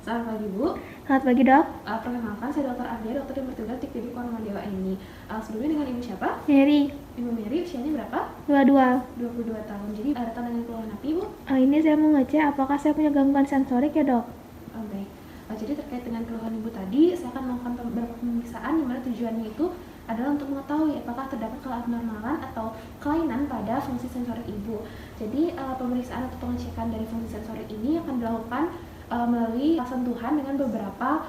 Selamat pagi, Bu. Selamat pagi, Dok. Perkenalkan, saya Dr. Ardia, dokter yang bertugas di Klinik Dewa ini. Sebelumnya dengan Ibu siapa? Mary, Ibu Mary, usianya berapa? 22. 22 tahun. Jadi datang dengan keluhan apa, Ibu? Ini saya mau ngecek apakah saya punya gangguan sensorik ya, Dok? Baik. Jadi terkait dengan keluhan Ibu tadi, saya akan melakukan beberapa pemeriksaan di mana tujuannya itu adalah untuk mengetahui apakah terdapat keabnormalan atau kelainan pada fungsi sensorik Ibu. Jadi pemeriksaan atau pengecekan dari fungsi sensorik ini akan dilakukan melalui sentuhan dengan beberapa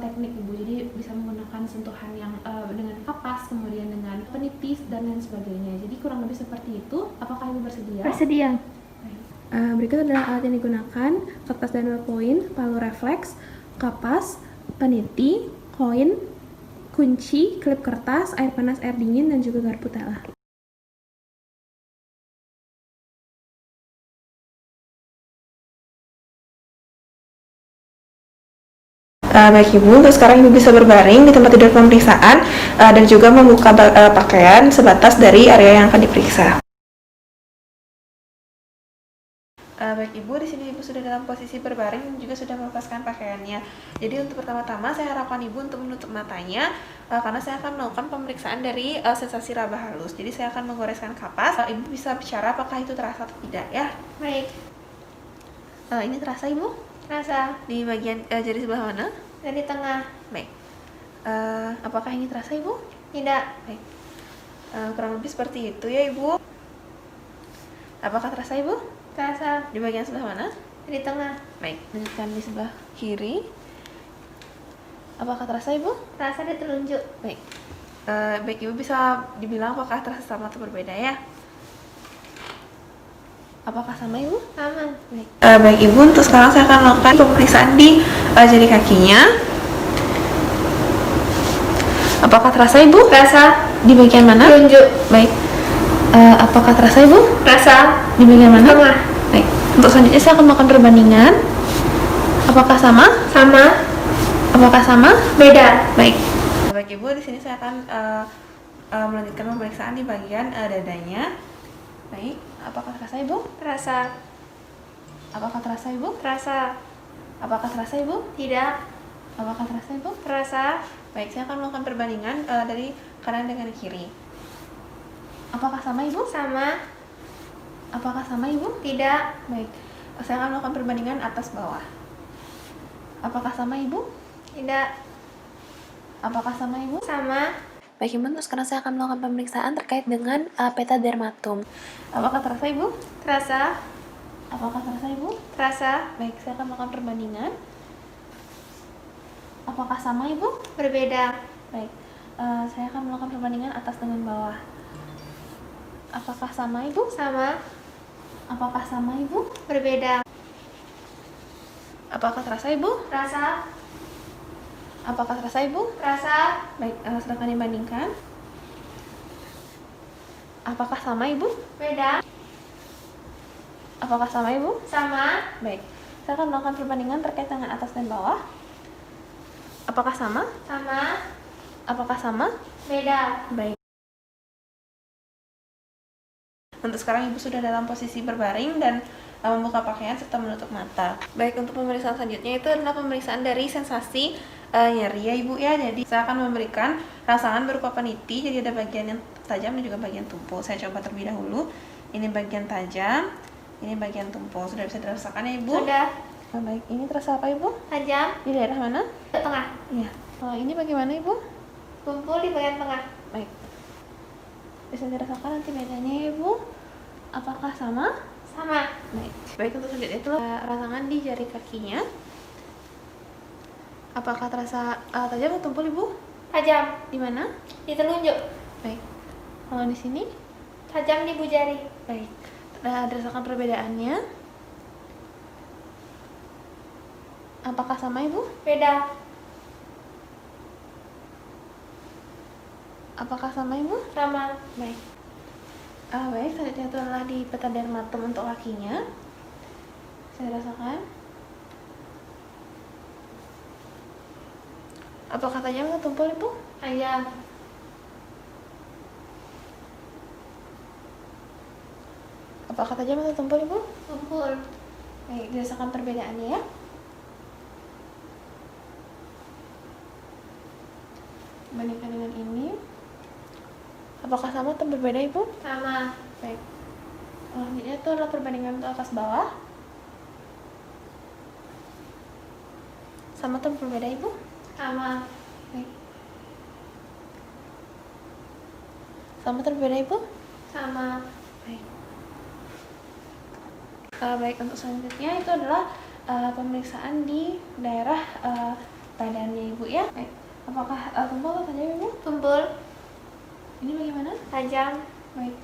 teknik Ibu. Jadi bisa menggunakan sentuhan yang dengan kapas, kemudian dengan penitis dan lain sebagainya. Jadi kurang lebih seperti itu. Apakah Ibu bersedia? Bersedia. Berikut adalah alat yang digunakan: kertas dan ballpoint, palu refleks, kapas, peniti, koin, kunci, klip kertas, air panas, air dingin, dan juga garpu tela. Baik Ibu, untuk sekarang Ibu bisa berbaring di tempat tidur pemeriksaan dan juga membuka pakaian sebatas dari area yang akan diperiksa. Baik Ibu, di sini Ibu sudah dalam posisi berbaring dan juga sudah melepaskan pakaiannya. Jadi untuk pertama-tama saya harapkan Ibu untuk menutup matanya karena saya akan melakukan pemeriksaan dari sensasi raba halus. Jadi saya akan menggoreskan kapas. Ibu bisa bicara apakah itu terasa atau tidak ya. Baik. Ini terasa Ibu? Terasa. Di bagian jari sebelah mana? Dari tengah. Baik. Apakah ini terasa Ibu? Tidak. Baik. Kurang lebih seperti itu ya Ibu. Apakah terasa Ibu? Terasa. Di bagian sebelah mana? Dari tengah. Baik, lanjutkan di sebelah kiri. Apakah terasa Ibu? Terasa di telunjuk. Baik. Baik Ibu, bisa dibilang apakah terasa sama atau berbeda ya? Apakah sama Ibu? Sama. Baik. Baik Ibu, untuk sekarang saya akan melakukan pemeriksaan di jari kakinya. Apakah terasa Ibu? Terasa. Di bagian mana? Telunjuk. Baik. Apakah terasa Ibu? Terasa. Di bagian mana? Tengah. Baik. Untuk selanjutnya saya akan melakukan perbandingan. Apakah sama? Sama. Apakah sama? Beda. Baik. Baik Ibu, di sini saya akan melanjutkan pemeriksaan di bagian dadanya. Baik. Apakah terasa Ibu? Terasa. Apakah terasa Ibu? Terasa. Apakah terasa Ibu? Tidak. Apakah terasa Ibu? Terasa. Baik, saya akan melakukan perbandingan dari kanan dengan kiri. Apakah sama Ibu? Sama. Apakah sama Ibu? Tidak. Baik. Saya akan melakukan perbandingan atas bawah. Apakah sama Ibu? Tidak. Apakah sama Ibu? Sama. Baik Ibu, sekarang saya akan melakukan pemeriksaan terkait dengan peta dermatom. Apakah terasa Ibu? Terasa. Apakah terasa Ibu? Terasa. Baik, saya akan melakukan perbandingan. Apakah sama Ibu? Berbeda. Baik, saya akan melakukan perbandingan atas dengan bawah. Apakah sama Ibu? Sama. Apakah sama Ibu? Berbeda. Apakah terasa Ibu? Terasa. Apakah terasa Ibu? Terasa. Baik, silakan dibandingkan. Apakah sama Ibu? Beda. Apakah sama Ibu? Sama. Baik, saya akan melakukan perbandingan terkait dengan atas dan bawah. Apakah sama? Sama. Apakah sama? Beda. Baik. Untuk sekarang Ibu sudah dalam posisi berbaring dan membuka pakaian serta menutup mata. Baik, untuk pemeriksaan selanjutnya itu adalah pemeriksaan dari sensasi nyeri ya Ibu ya. Jadi saya akan memberikan rangsangan berupa peniti. Jadi ada bagian yang tajam dan juga bagian tumpul. Saya coba terlebih dahulu. Ini bagian tajam, ini bagian tumpul. Sudah bisa dirasakan ya Ibu? Sudah. Baik, ini terasa apa Ibu? Tajam. Di daerah mana? Tengah. Iya. Ini bagaimana Ibu? Tumpul di bagian tengah. Baik. Bisa dirasakan nanti bedanya ya Ibu? Apakah sama? Sama. Baik. Baik, untuk selanjutnya itu rangsangan di jari kakinya. Apakah terasa tajam atau tumpul Ibu? Tajam. Di mana? Di telunjuk. Baik. Kalau di sini? Tajam di jari. Baik. Dirasakan perbedaannya. Apakah sama Ibu? Beda. Apakah sama Ibu? Sama. Baik. Baik, selanjutnya itu adalah di peta dermatom untuk kakinya. Saya rasakan. Apakah tajam atau tumpul Ibu? Tajam. Apakah tajam atau tumpul Ibu? Tumpul. Baik, dirasakan perbedaannya ya. Bandingkan dengan ini. Apakah sama atau berbeda, Ibu? Sama. Baik. Selanjutnya itu adalah perbandingan untuk atas bawah. Sama atau berbeda, Ibu? Sama. Baik. Sama atau berbeda, Ibu? Sama. Baik. Baik, untuk selanjutnya itu adalah pemeriksaan di daerah badannya Ibu ya. Baik. Apakah tumpul atau tajam, Ibu? Tumpul. Ini bagaimana? Tajam. Baik.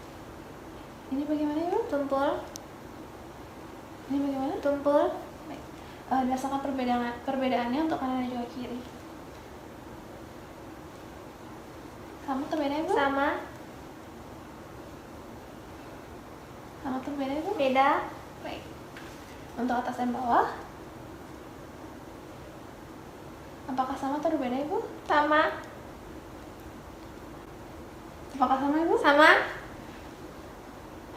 Ini bagaimana, Ibu? Tumpul. Ini bagaimana? Tumpul. Baik. Berdasarkan perbedaannya untuk kanan dan juga kiri. Sama atau beda, Ibu? Sama. Sama atau beda, Ibu? Beda. Baik. Untuk atas dan bawah. Apakah sama atau berbeda, Ibu? Sama. Apakah sama, Ibu? Sama.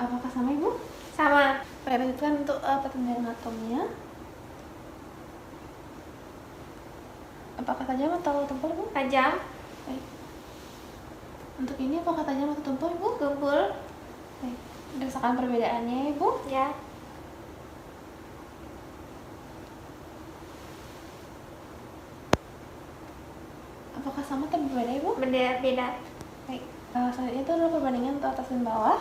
Apakah sama, Ibu? Sama. Baik, lanjutkan untuk pertengahan anatomnya. Apakah tajam atau tumpul, Ibu? Tajam. Baik. Untuk ini apakah tajam atau tumpul, Ibu? Tumpul. Baik. Berdasarkan perbedaannya, Ibu. Ya. Apakah sama atau berbeda, Ibu? Beda. Beda. Baik. Selanjutnya itu adalah perbandingan untuk atas dan bawah.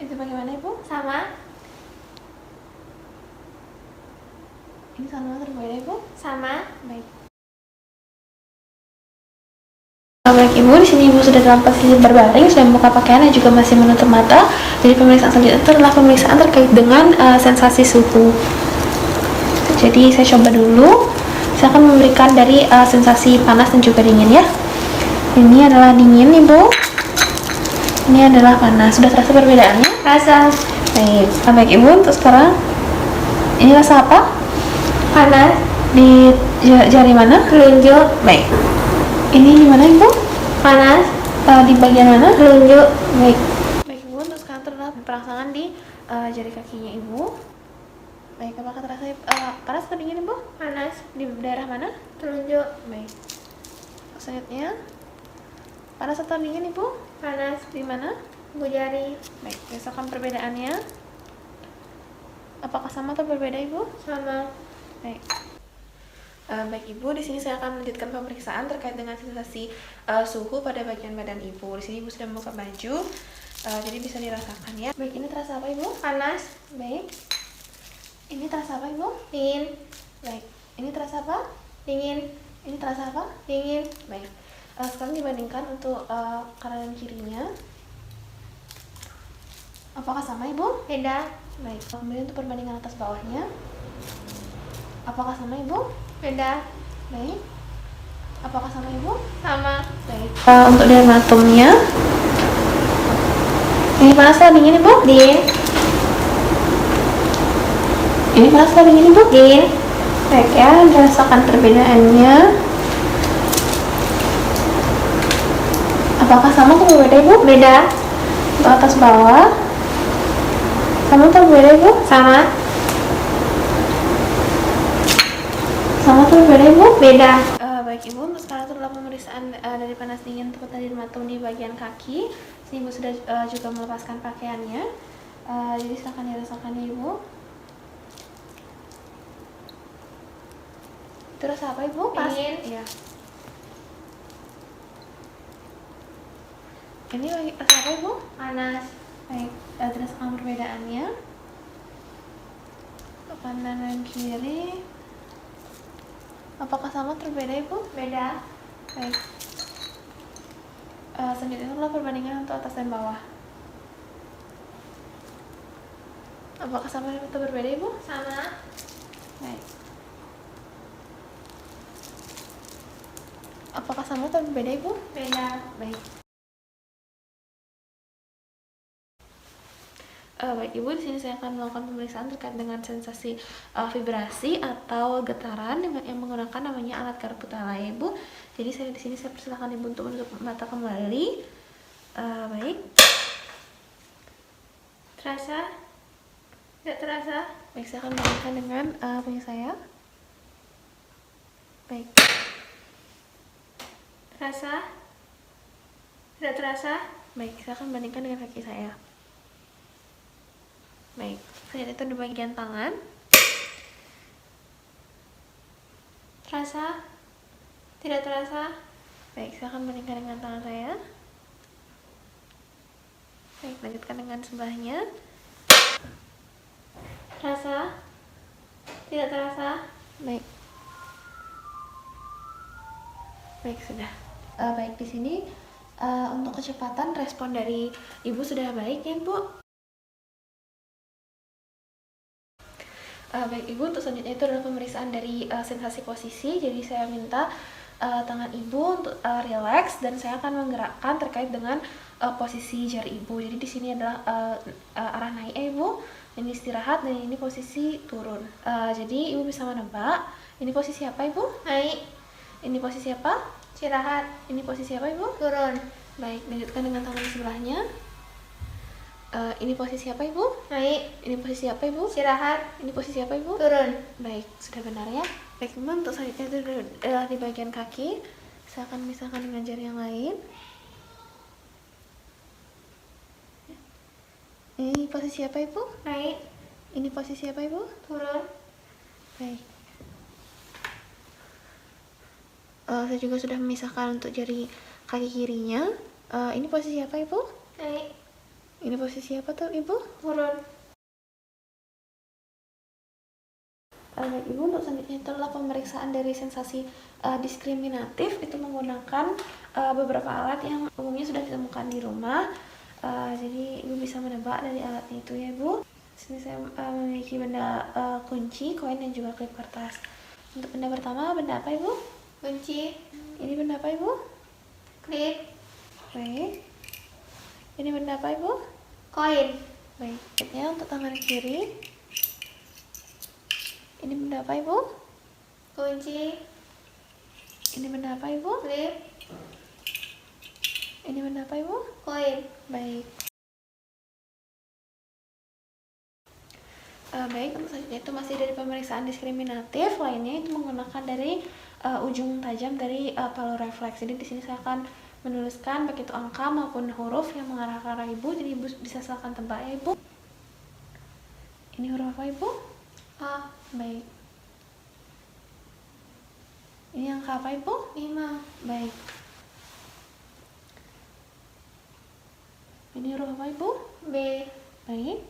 Itu bagaimana, Ibu? Sama. Ini sama atau berbeda, Ibu? Sama. Baik. Baik, Ibu, di sini Ibu sudah dalam posisi berbaring, sudah membuka pakaian dan juga masih menutup mata. Jadi pemeriksaan selanjutnya itu adalah pemeriksaan terkait dengan sensasi suhu. Jadi saya coba dulu. Saya akan memberikan dari sensasi panas dan juga dingin ya. Ini adalah dingin, Ibu. Ini adalah panas. Sudah terasa perbedaannya? Rasa. Baik. Baik, Ibu, untuk sekarang ini rasa apa? Panas. Di jari mana? Telunjuk. Baik. Ini di mana, Ibu? Panas. Di bagian mana? Telunjuk. Baik. Baik, Ibu, untuk sekarang terdapat perasaan di jari kakinya Ibu. Baik, apakah terasa panas atau dingin, Ibu? Panas. Di daerah mana? Telunjuk. Baik. Selanjutnya, panas atau dingin, Ibu? Panas. Di mana? Bu jari. Baik, berdasarkan perbedaannya. Apakah sama atau berbeda, Ibu? Sama. Baik. Baik, Ibu, di sini saya akan melanjutkan pemeriksaan terkait dengan sensasi suhu pada bagian badan Ibu. Di sini Ibu sudah membuka baju, jadi bisa dirasakan ya. Baik, ini terasa apa, Ibu? Panas. Baik. Ini terasa apa, Ibu? Dingin. Baik. Ini terasa apa? Dingin. Ini terasa apa? Dingin. Baik. Sekarang dibandingkan untuk kanan dan kirinya. Apakah sama, Ibu? Beda. Baik. Kemudian untuk perbandingan atas bawahnya. Apakah sama, Ibu? Beda. Baik. Apakah sama, Ibu? Sama. Baik. Untuk dermatomnya. Ini panas atau dingin, Ibu? Dingin. Ini panas atau dingin, Ibu? Dingin. Baik ya, rasakan perbedaannya. Apakah sama atau berbeda, Ibu? Beda. Untuk atas bawah. Sama atau berbeda, Ibu? Sama. Sama atau berbeda, Ibu? Beda. Baik, Ibu, untuk sekarang itu adalah pemeriksaan dari panas dingin untuk dermatom di bagian kaki. Sini Ibu sudah juga melepaskan pakaiannya. Jadi silakan dirasakan ya, Ibu. Itu rasa apa, Ibu? Dingin. Iya. Ini lagi rasa apa, Ibu? Panas. Baik, dirasakan perbedaannya. Untuk kanan dan kiri. Apakah sama atau berbeda, Ibu? Beda. Baik. Selanjutnya adalah perbandingan untuk atas dan bawah. Apakah sama atau berbeda, Ibu? Sama. Baik. Apakah sama atau berbeda, Ibu? Beda. Baik. Baik, Ibu, di sini saya akan melakukan pemeriksaan terkait dengan sensasi vibrasi atau getaran dengan yang menggunakan namanya alat Karputala, ya, Ibu. Jadi di sini saya persilakan Ibu untuk menutup mata kembali. Baik. Terasa. Tidak terasa. Baik, saya akan bandingkan dengan punya saya. Baik. Terasa. Tidak terasa. Baik, saya akan bandingkan dengan kaki saya. Baik, saya itu di bagian tangan. Terasa. Tidak terasa. Baik, saya akan bandingkan dengan tangan saya. Baik, lanjutkan dengan sebelahnya. Terasa. Tidak terasa. Baik. Baik, sudah. Baik, di sini untuk kecepatan respon dari Ibu sudah baik ya, Bu? Baik, Ibu, untuk selanjutnya itu adalah pemeriksaan dari sensasi posisi. Jadi saya minta tangan Ibu untuk relax dan saya akan menggerakkan terkait dengan posisi jari Ibu. Jadi di sini adalah arah naik Ibu, ini istirahat, dan ini posisi turun. Jadi Ibu bisa menebak ini posisi apa, Ibu? Naik. Ini posisi apa? Istirahat. Ini posisi apa, Ibu? Turun. Baik, lanjutkan dengan tangan di sebelahnya. Ini posisi apa, Ibu? Naik. Ini posisi apa, Ibu? Istirahat. Ini posisi apa, Ibu? Turun. Baik, sudah benar ya. Baik, teman, untuk selanjutnya itu adalah di bagian kaki. Saya akan misahkan dengan jari yang lain. Ini posisi apa, Ibu? Naik. Ini posisi apa, Ibu? Turun. Baik. Saya juga sudah memisahkan untuk jari kaki kirinya. Ini posisi apa, Ibu? Naik. Ini posisi apa tuh, Ibu? Turun. Baik, Ibu, untuk selanjutnya itu adalah pemeriksaan dari sensasi diskriminatif. Itu menggunakan beberapa alat yang umumnya sudah ditemukan di rumah. Jadi Ibu bisa menebak dari alatnya itu ya, Bu. Sini saya memiliki benda kunci, koin, dan juga klip kertas. Untuk benda pertama, benda apa, Ibu? Kunci. Ini benda apa, Ibu? Klip. Baik. Ini benda apa, Ibu? Koin. Baik. Selanjutnya untuk tangan kiri. Ini benda apa, Ibu? Kunci. Ini benda apa, Ibu? Klip. Ini benda apa, Ibu? Koin. Baik. Baik, untuk selanjutnya itu masih dari pemeriksaan diskriminatif. Lainnya itu menggunakan dari ujung tajam dari palu refleks. Jadi di sini saya akan menuliskan baik itu angka maupun huruf yang mengarah ke arah Ibu. Jadi Ibu bisa silakan tebak ya, Ibu. Ini huruf apa, Ibu? A. Baik. Ini angka apa, Ibu? 5. Baik. Ini huruf apa, Ibu? B. Baik.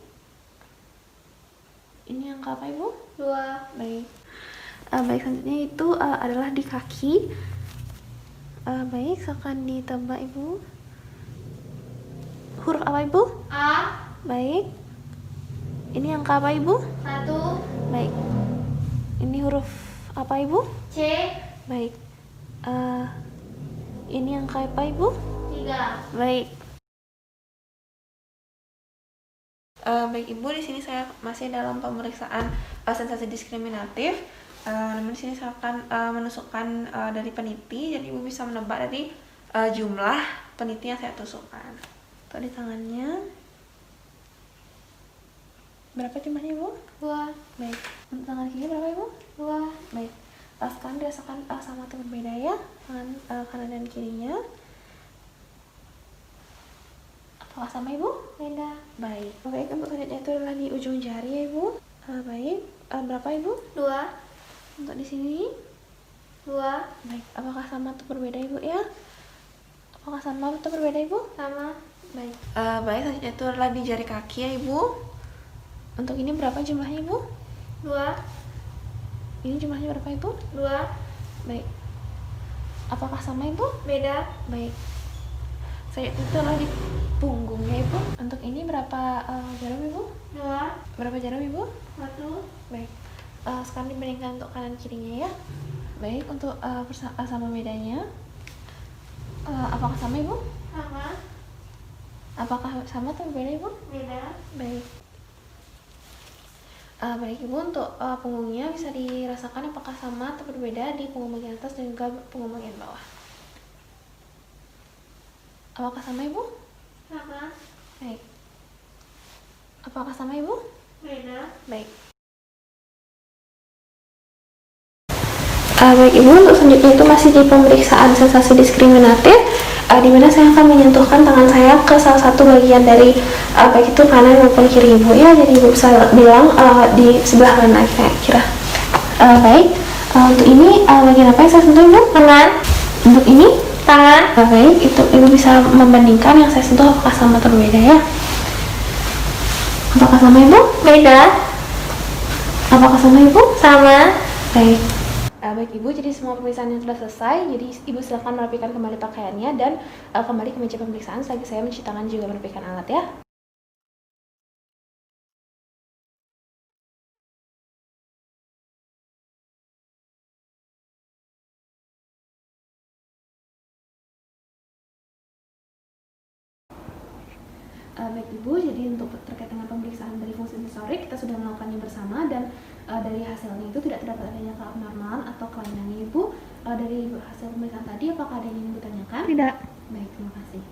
Ini angka apa, Ibu? 2. Baik. Baik, selanjutnya itu adalah di kaki. Baik, silakan ditebak, Ibu. Huruf apa, Ibu? A. Baik. Ini angka apa, Ibu? 1. Baik. Ini huruf apa, Ibu? C. Baik. Ini angka apa, Ibu? 3. Baik. Baik, Ibu, di sini saya masih dalam pemeriksaan sensasi diskriminatif. Namun di sini saya akan menusukkan dari peniti, jadi Ibu bisa menebak dari jumlah peniti yang saya tusukkan. Untuk di tangannya, berapa jumlahnya, Ibu? 2. Baik. Untuk tangan kiri berapa, Ibu? 2. Baik. Sekarang dirasakan sama atau berbeda ya, tangan kanan dan kirinya. Apakah sama, Ibu? Beda. Baik. Baik, untuk selanjutnya itu adalah di ujung jari ya, Ibu. Baik. Berapa, Ibu? 2. Untuk di sini? 2. Baik. Apakah sama atau berbeda, Ibu ya? Apakah sama atau berbeda, Ibu? Sama. Baik. Baik, selanjutnya itu adalah di jari kaki ya, Ibu. Untuk ini berapa jumlahnya, Ibu? 2. Ini jumlahnya berapa, Ibu? 2. Baik. Apakah sama, Ibu? Beda. Baik. Selanjutnya itu adalah di punggungnya, Ibu. Untuk ini berapa jarum, Ibu? 2. Berapa jarum, Ibu? 1. Baik. Sekarang dibandingkan untuk kanan kirinya ya. Baik, untuk sama bedanya. Apakah sama, Ibu? Sama. Apakah sama atau berbeda, Ibu? Beda. Baik. Baik, Ibu, untuk punggungnya bisa dirasakan apakah sama atau berbeda di punggung bagian atas dan juga punggung bagian bawah. Apakah sama, Ibu? Sama. Baik. Apakah sama, Ibu? Rena. Baik. Baik Ibu, untuk selanjutnya itu masih di pemeriksaan sensasi diskriminatif, di mana saya akan menyentuhkan tangan saya ke salah satu bagian dari baik itu kanan maupun kiri Ibu ya. Jadi Ibu bisa bilang di sebelah mana kira-kira. Baik, untuk ini bagian apa yang saya sentuh Ibu? Tangan. Untuk ini? Tangan. Baik, itu Ibu bisa membandingkan yang saya sentuh apakah sama atau berbeda ya. Apakah sama Ibu? Beda. Apakah sama Ibu? Sama. Baik. Baik Ibu, jadi semua pemeriksaan yang sudah selesai, jadi Ibu silakan merapikan kembali pakaiannya dan kembali ke meja pemeriksaan selagi saya mencuci tangan juga merapikan alat ya. Baik Ibu, jadi untuk terkait dengan pemeriksaan dari fungsi sensorik kita sudah melakukannya bersama dan dari hasilnya itu tidak terdapat adanya keabnormalan atau kelainan Ibu. Dari hasil pemeriksaan tadi apakah ada yang ingin Ibu tanyakan? Tidak. Baik, terima kasih.